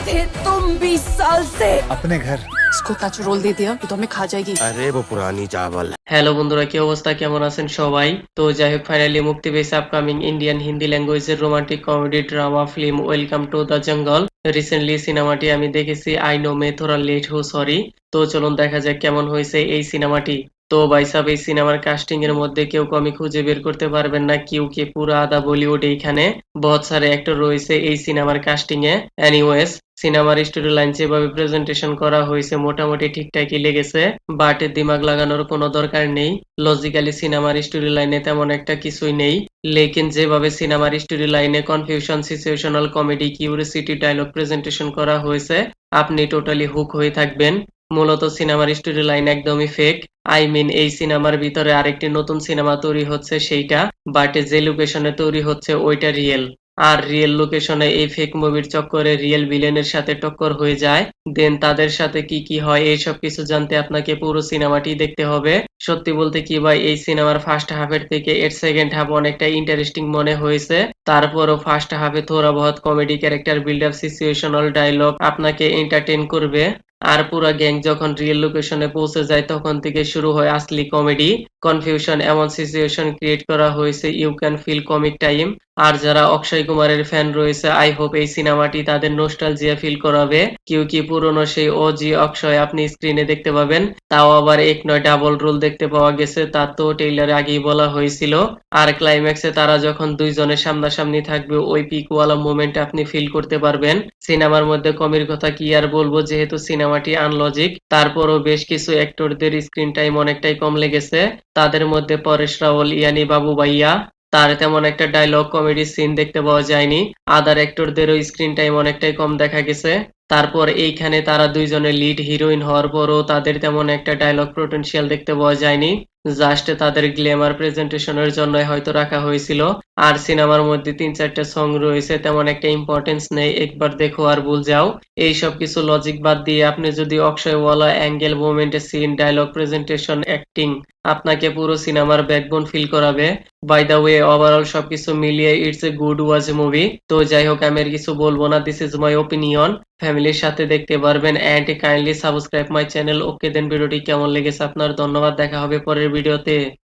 थे तुम 20 साल से? अपने घर। इसको टच रोल दे दिया तो हमें खा जाएगी। अरे वो पुरानी चावल। হ্যালো বন্ধুরা, কি অবস্থা, কেমন আছেন সবাই? তো যাই হোক, ফাইনালি মুক্তি পেয়েছে আপকামিং ইন্ডিয়ান হিন্দি ল্যাঙ্গুয়েজের romantic comedy drama film welcome to the jungle. Recently সিনেমাটি আমি দেখেছি, আই নো মে থোড়া লেট হো সরি। তো চলুন দেখা যাক কেমন হয়েছে এই সিনেমাটি। তো ভাই সাহেব, এই সিনেমার কাস্টিং এর মধ্যে কেউ কমি খুঁজে বের করতে পারবেন না, কিউকি পুরা আদা বলিউড এইখানে বহুত সারে অ্যাক্টর রয়েছে এই সিনেমার কাস্টিং এ। এনিওয়েজ, সিনেমার স্টোরি লাইন যেভাবে প্রেজেন্টেশন করা হয়েছে মোটামুটি ঠিকঠাকই লেগেছে, বাট দিমাগ লাগানোর কোনো দরকার নেই। লজিক্যালি সিনেমার স্টোরি লাইনে তেমন একটা কিছুই নেই, লেকিন যেভাবে সিনেমার স্টোরি লাইনে confusion, situational comedy, curiosity, dialogue presentation করা হয়েছে, আপনি টোটালি হুক হয়ে থাকবেন। মূলত সিনেমার স্টোরি লাইন একদমই ফেক। আই মিন, এই সিনেমার ভিতরে আরেকটি নতুন সিনেমা তৈরি হচ্ছে সেইটা, বাট যে লোকেশনে তৈরি হচ্ছে ওইটা রিয়েল। আর রিয়েল লোকেশনে এই ফেক মুভির চক্করে রিয়েল ভিলেনের সাথে টক্কর হয়ে যায়, দেন তাদের সাথে কি কি হয় এইসব কিছু জানতে আপনাকে পুরো সিনেমাটি দেখতে হবে। সত্যি বলতে কি ভাই, এই সিনেমার ফার্স্ট হাফের থেকে এর সেকেন্ড হাফ অনেকটা ইন্টারেস্টিং মনে হয়েছে। তারপরও ফার্স্ট হাফে থোড়া বহুত comedy, character build up, situational dialogue আপনাকে এন্টারটেইন করবে। আর পুরা গ্যাং যখন রিয়েল লোকেশনে পৌঁছে যায় তখন থেকে শুরু হয় আসলি কমেডি। কনফিউশন, এমন সিচুয়েশন ক্রিয়েট করা হয়েছে, you can feel comic time. আর যারা অক্ষয় কুমারের ফ্যান রয়েছে, আই হোপ এই সিনেমাটি তাদের নস্টালজিয়া ফিল করাবে। কি পুরনো সেই ওজি অক্ষয় আপনি স্ক্রিনে দেখতে পাবেন, তাও আবার এক নয় ডাবল রোল দেখতে পাওয়া গেছে, তা তো ট্রেইলারে আগেই বলা হয়েছিল। আর ক্লাইম্যাক্সে তারা যখন দুইজনের সামনাসামনি থাকবে, ওই পিকওয়ালা মোমেন্ট আপনি ফিল করতে পারবেন। সিনেমার মধ্যে কমির কথা কি আর বলবো, যেহেতু সিনেমাটি আনলজিক, তারপরও বেশ কিছু অ্যাক্টরদের স্ক্রিন টাইম অনেকটাই কম লেগেছে। তাদের মধ্যে পরেশ রাওয়াল ইয়ানি বাবু ভাইয়া, তার তেমন একটা ডায়লগ কমেডি সিন দেখতে পাওয়া যায়নি। আদার অ্যাক্টরদেরও স্ক্রিন টাইম অনেকটাই কম দেখা গেছে। তারপর এইখানে তারা দুইজনে লিড হিরোইন হওয়ার পরও তাদের তেমন একটা ডায়লগ পোটেনশিয়াল দেখতে পাওয়া যায়নি, জাস্ট তাদের গ্ল্যামার প্রেজেন্টেশনের জন্য হয়তো রাখা হয়েছিল। আর সিনেমার মধ্যে 3-4টা সং রয়েছে, তেমন একটা ইম্পর্টেন্স নেই, একবার দেখো আর ভুল যাও। এই সব কিছু লজিক বাদ দিয়ে আপনি যদি অক্ষয়ওয়ালা angle, moment, scene, dialogue presentation, acting আপনাকে পুরো সিনেমার ব্যাকবোন ফিল করাবে। বাই দ্য ওয়ে, ওভারঅল সবকিছু মিলিয়ে it's a good watch movie. তো যাই হোক, আমি আর কিছু বলবো না, দিস ইজ মাই ওপিনিয়ন। ফ্যামিলির সাথে দেখতে পারবেন, and kindly subscribe my channel. Okay then, ভিডিওটি কেমন লেগেছে আপনার? ধন্যবাদ, দেখা হবে পরের ভিডিওতে।